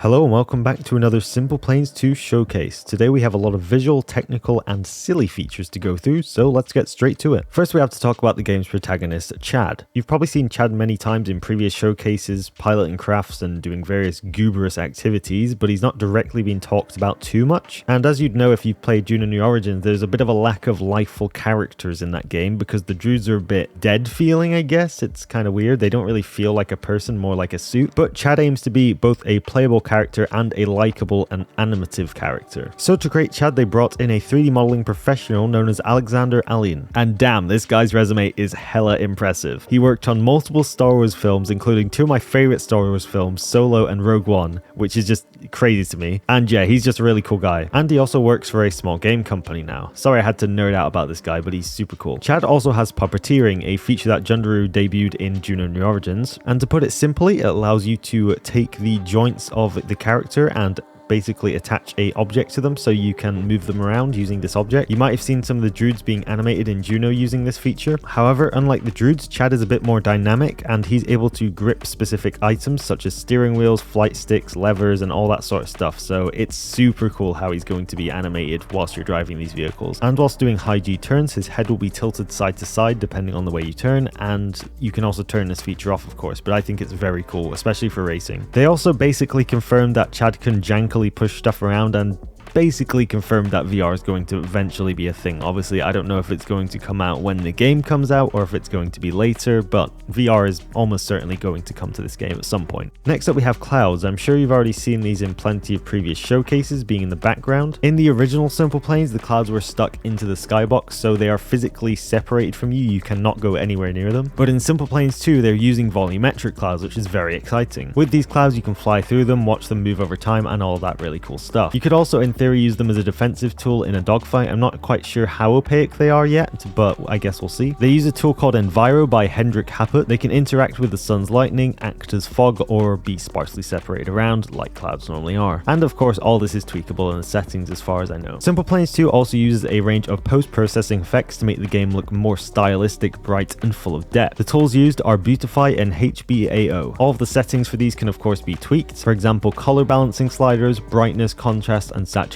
Hello and welcome back to another SimplePlanes2 showcase. Today we have a lot of visual, technical and silly features to go through, so let's get straight to it. First we have to talk about the game's protagonist, Chad. You've probably seen Chad many times in previous showcases, piloting crafts and doing various gooberous activities, but he's not directly being talked about too much. And as you'd know if you've played Juno New Origins, there's a bit of a lack of lifeful characters in that game because the druids are a bit dead feeling, I guess. It's kind of weird. They don't really feel like a person, more like a suit. But Chad aims to be both a playable character and a likable and animative character. So to create Chad, they brought in a 3D modeling professional known as Alexander Alien. And damn, this guy's resume is hella impressive. He worked on multiple Star Wars films, including two of my favorite Star Wars films, Solo and Rogue One, which is just crazy to me. And yeah, he's just a really cool guy. And he also works for a small game company now. Sorry I had to nerd out about this guy, but he's super cool. Chad also has puppeteering, a feature that Jundaru debuted in Juno New Origins. And to put it simply, it allows you to take the joints of the character and basically attach a object to them so you can move them around using this object. You might have seen some of the druids being animated in Juno using this feature. However, unlike the druids, Chad is a bit more dynamic and he's able to grip specific items such as steering wheels, flight sticks, levers and all that sort of stuff. So it's super cool how he's going to be animated whilst you're driving these vehicles. And whilst doing high G turns, his head will be tilted side to side depending on the way you turn, and you can also turn this feature off of course, but I think it's very cool, especially for racing. They also basically confirmed that Chad can jankily push stuff around and basically confirmed that VR is going to eventually be a thing. Obviously, I don't know if it's going to come out when the game comes out or if it's going to be later, but VR is almost certainly going to come to this game at some point. Next up we have clouds. I'm sure you've already seen these in plenty of previous showcases being in the background. In the original Simple Planes, the clouds were stuck into the skybox, so they are physically separated from you. You cannot go anywhere near them. But in Simple Planes 2, they're using volumetric clouds, which is very exciting. With these clouds, you can fly through them, watch them move over time, and all that really cool stuff. You could also, in theory, use them as a defensive tool in a dogfight. I'm not quite sure how opaque they are yet, but I guess we'll see. They use a tool called Enviro by Hendrik Happert. They can interact with the sun's lightning, act as fog, or be sparsely separated around like clouds normally are. And of course, all this is tweakable in the settings as far as I know. Simple Planes 2 also uses a range of post-processing effects to make the game look more stylistic, bright, and full of depth. The tools used are Beautify and HBAO. All of the settings for these can of course be tweaked. For example, color balancing sliders, brightness, contrast, and saturation,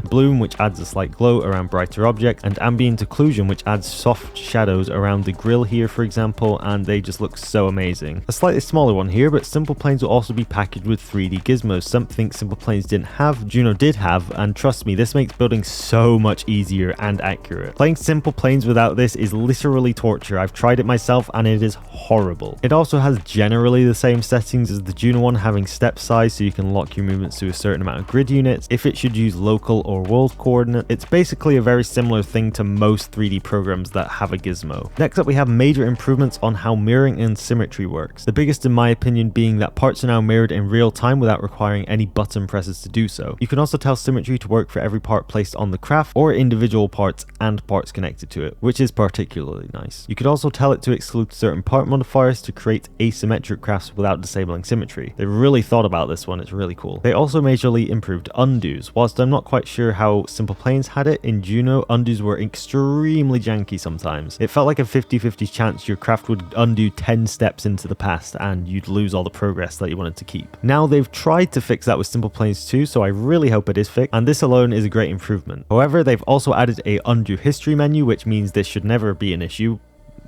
bloom, which adds a slight glow around brighter objects, and ambient occlusion, which adds soft shadows around the grill here, for example, and they just look so amazing. A slightly smaller one here, but Simple Planes will also be packaged with 3D gizmos, something Simple Planes didn't have, Juno did have, and trust me, this makes building so much easier and accurate. Playing Simple Planes without this is literally torture. I've tried it myself and it is horrible. It also has generally the same settings as the Juno one, having step size so you can lock your movements to a certain amount of grid units, if it should use local or world coordinate. It's basically a very similar thing to most 3D programs that have a gizmo. Next up we have major improvements on how mirroring and symmetry works. The biggest in my opinion being that parts are now mirrored in real time without requiring any button presses to do so. You can also tell symmetry to work for every part placed on the craft or individual parts and parts connected to it, which is particularly nice. You could also tell it to exclude certain part modifiers to create asymmetric crafts without disabling symmetry. They really thought about this one, it's really cool. They also majorly improved undos. Whilst I'm not quite sure how Simple Planes had it, in Juno, undos were extremely janky sometimes. It felt like a 50-50 chance your craft would undo 10 steps into the past and you'd lose all the progress that you wanted to keep. Now they've tried to fix that with Simple Planes 2, so I really hope it is fixed, and this alone is a great improvement. However, they've also added a undo history menu, which means this should never be an issue,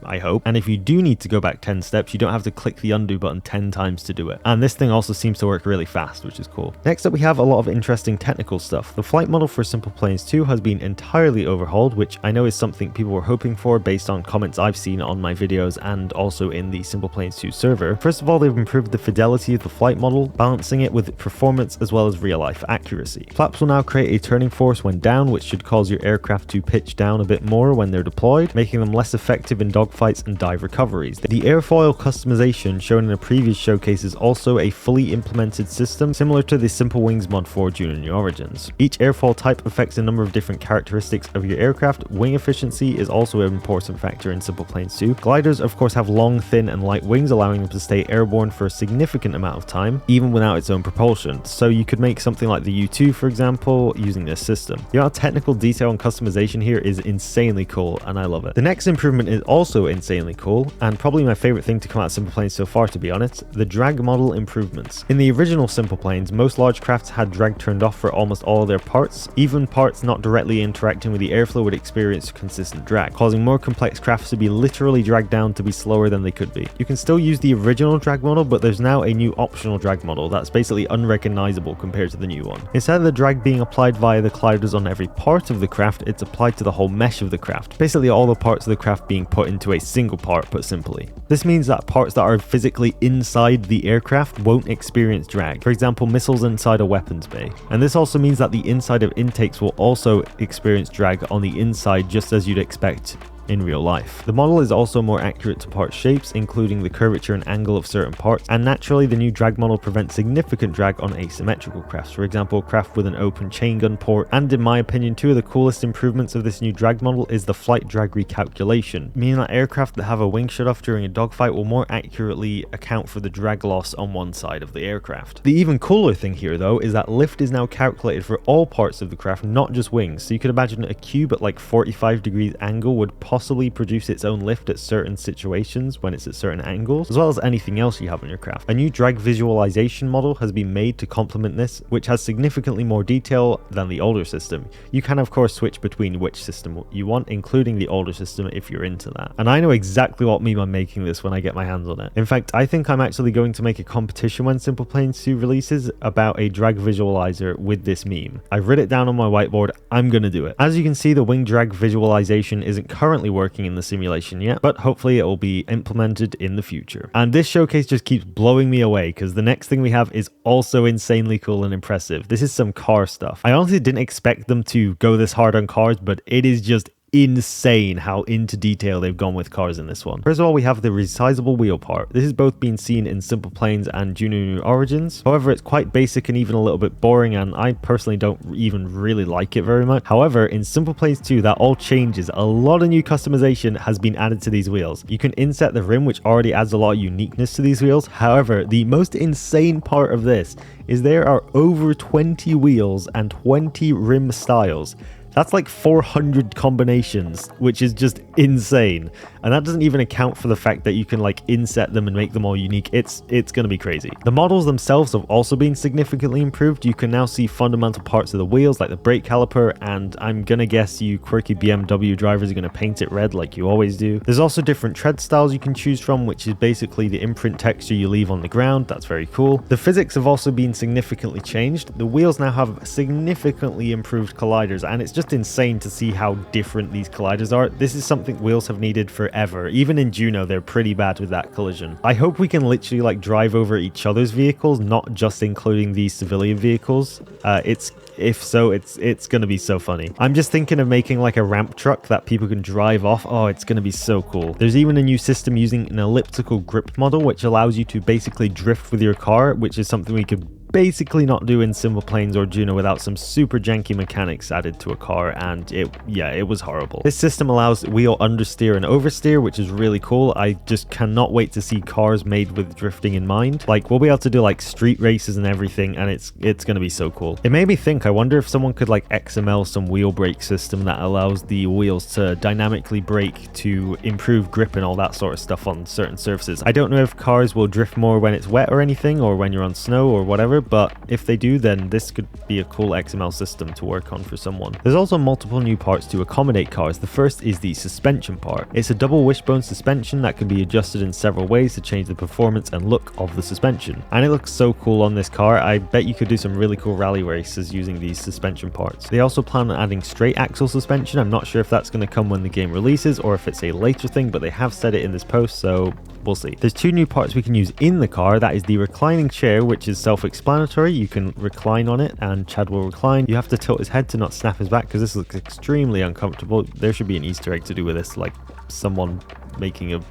I hope. And if you do need to go back 10 steps, you don't have to click the undo button 10 times to do it. And this thing also seems to work really fast, which is cool. Next up, we have a lot of interesting technical stuff. The flight model for Simple Planes 2 has been entirely overhauled, which I know is something people were hoping for based on comments I've seen on my videos and also in the Simple Planes 2 server. First of all, they've improved the fidelity of the flight model, balancing it with performance as well as real-life accuracy. Flaps will now create a turning force when down, which should cause your aircraft to pitch down a bit more when they're deployed, making them less effective in dogfights and dive recoveries. The airfoil customization shown in a previous showcase is also a fully implemented system similar to the Simple Wings mod for Juno New Origins. Each airfoil type affects a number of different characteristics of your aircraft. Wing efficiency is also an important factor in Simple Planes 2. Gliders of course have long, thin and light wings, allowing them to stay airborne for a significant amount of time, even without its own propulsion. So you could make something like the U2 for example using this system. The amount of technical detail and customization here is insanely cool and I love it. The next improvement is also also insanely cool, and probably my favorite thing to come out of Simple Planes so far, to be honest, the drag model improvements. In the original Simple Planes, most large crafts had drag turned off for almost all of their parts. Even parts not directly interacting with the airflow would experience consistent drag, causing more complex crafts to be literally dragged down to be slower than they could be. You can still use the original drag model, but there's now a new optional drag model that's basically unrecognizable compared to the new one. Instead of the drag being applied via the colliders on every part of the craft, it's applied to the whole mesh of the craft. Basically all the parts of the craft being put into a single part, put simply. This means that parts that are physically inside the aircraft won't experience drag. For example, missiles inside a weapons bay. And this also means that the inside of intakes will also experience drag on the inside, just as you'd expect in real life. The model is also more accurate to part shapes, including the curvature and angle of certain parts, and naturally the new drag model prevents significant drag on asymmetrical crafts, for example craft with an open chain gun port. And in my opinion, two of the coolest improvements of this new drag model is the flight drag recalculation, meaning that aircraft that have a wing shut off during a dogfight will more accurately account for the drag loss on one side of the aircraft. The even cooler thing here though is that lift is now calculated for all parts of the craft, not just wings. So you could imagine a cube at like 45 degrees angle would possibly produce its own lift at certain situations when it's at certain angles, as well as anything else you have on your craft. A new drag visualization model has been made to complement this, which has significantly more detail than the older system. You can of course switch between which system you want, including the older system if you're into that. And I know exactly what meme I'm making this when I get my hands on it. In fact, I think I'm actually going to make a competition when SimplePlanes2 releases about a drag visualizer with this meme. I've written it down on my whiteboard. I'm gonna do it. As you can see, the wing drag visualization isn't currently working in the simulation yet, but hopefully it will be implemented in the future. And this showcase just keeps blowing me away because the next thing we have is also insanely cool and impressive. This is some car stuff. I honestly didn't expect them to go this hard on cars, but it is just insane how into detail they've gone with cars in this one. First of all, we have the resizable wheel part. This has both been seen in Simple Planes and Juno New Origins. However, it's quite basic and even a little bit boring, and I personally don't even really like it very much. However, in Simple Planes 2, that all changes. A lot of new customization has been added to these wheels. You can inset the rim, which already adds a lot of uniqueness to these wheels. However, the most insane part of this is there are over 20 wheels and 20 rim styles. That's like 400 combinations, which is just insane. And that doesn't even account for the fact that you can like inset them and make them all unique. It's going to be crazy. The models themselves have also been significantly improved. You can now see fundamental parts of the wheels like the brake caliper, and I'm going to guess you quirky BMW drivers are going to paint it red like you always do. There's also different tread styles you can choose from, which is basically the imprint texture you leave on the ground. That's very cool. The physics have also been significantly changed. The wheels now have significantly improved colliders, and it's just insane to see how different these colliders are. This is something wheels have needed forever. Even in Juno, they're pretty bad with that collision. I hope we can literally like drive over each other's vehicles, not just including these civilian vehicles. If so, it's gonna be so funny. I'm just thinking of making like a ramp truck that people can drive off. Oh, it's gonna be so cool. There's even a new system using an elliptical grip model, which allows you to basically drift with your car, which is something we could basically not do in Simple Planes or Juno without some super janky mechanics added to a car, and it was horrible. This system allows wheel understeer and oversteer, which is really cool. I just cannot wait to see cars made with drifting in mind. Like, we'll be able to do like street races and everything, and it's gonna be so cool. It made me think, I wonder if someone could like XML some wheel brake system that allows the wheels to dynamically brake to improve grip and all that sort of stuff on certain surfaces. I don't know if cars will drift more when it's wet or anything, or when you're on snow or whatever, but if they do, then this could be a cool XML system to work on for someone. There's also multiple new parts to accommodate cars. The first is the suspension part. It's a double wishbone suspension that can be adjusted in several ways to change the performance and look of the suspension. And it looks so cool on this car. I bet you could do some really cool rally races using these suspension parts. They also plan on adding straight axle suspension. I'm not sure if that's going to come when the game releases or if it's a later thing, but they have said it in this post, so we'll see. There's two new parts we can use in the car. That is the reclining chair, which is self-explanatory. You can recline on it and Chad will recline. You have to tilt his head to not snap his back because this looks extremely uncomfortable. There should be an Easter egg to do with this, like someone making a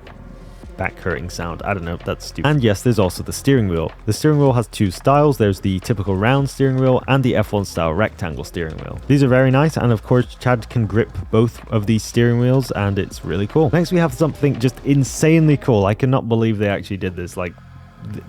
back hurting sound. I don't know, that's stupid. And yes, there's also the steering wheel. The steering wheel has two styles. There's the typical round steering wheel and the F1 style rectangle steering wheel. These are very nice, and of course Chad can grip both of these steering wheels, and it's really cool. Next we have something just insanely cool. I cannot believe they actually did this. Like,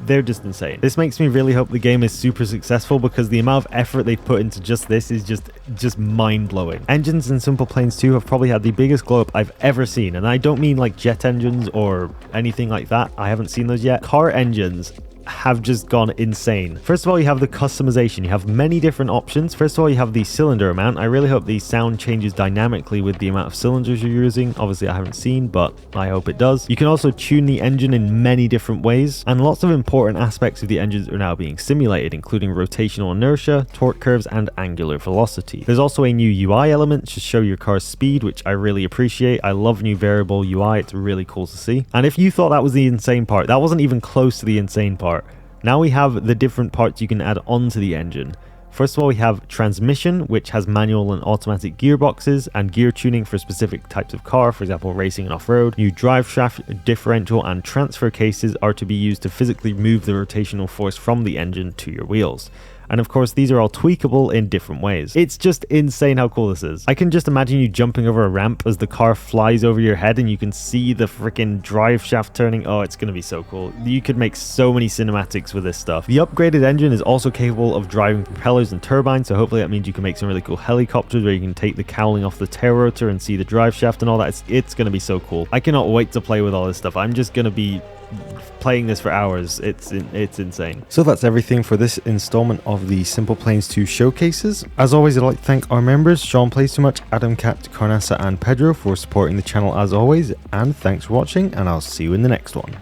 they're just insane. This makes me really hope the game is super successful, because the amount of effort they've put into just this is just mind-blowing. Engines in SimplePlanes2 have probably had the biggest glow up I've ever seen, and I don't mean like jet engines or anything like that. I haven't seen those yet. Car engines have just gone insane. First of all, you have the customization. You have many different options. First of all, you have the cylinder amount. I really hope the sound changes dynamically with the amount of cylinders you're using. Obviously, I haven't seen, but I hope it does. You can also tune the engine in many different ways, and lots of important aspects of the engines are now being simulated, including rotational inertia, torque curves, and angular velocity. There's also a new UI element to show your car's speed, which I really appreciate. I love new variable UI. It's really cool to see. And if you thought that was the insane part, that wasn't even close to the insane part. Now we have the different parts you can add onto the engine. First of all, we have transmission, which has manual and automatic gearboxes and gear tuning for specific types of car, for example, racing and off-road. New drive shaft, differential, and transfer cases are to be used to physically move the rotational force from the engine to your wheels. And of course, these are all tweakable in different ways. It's just insane how cool this is. I can just imagine you jumping over a ramp as the car flies over your head and you can see the freaking drive shaft turning. Oh, it's going to be so cool. You could make so many cinematics with this stuff. The upgraded engine is also capable of driving propellers and turbines, so hopefully that means you can make some really cool helicopters where you can take the cowling off the tail rotor and see the drive shaft and all that. It's going to be so cool. I cannot wait to play with all this stuff. I'm just going to be playing this for hours. It's insane. So that's everything for this installment of the SimplePlanes2 showcases. As always, I'd like to thank our members, Sean Plays Too Much, Adam Cat, Carnassa, and Pedro for supporting the channel as always, and thanks for watching, and I'll see you in the next one.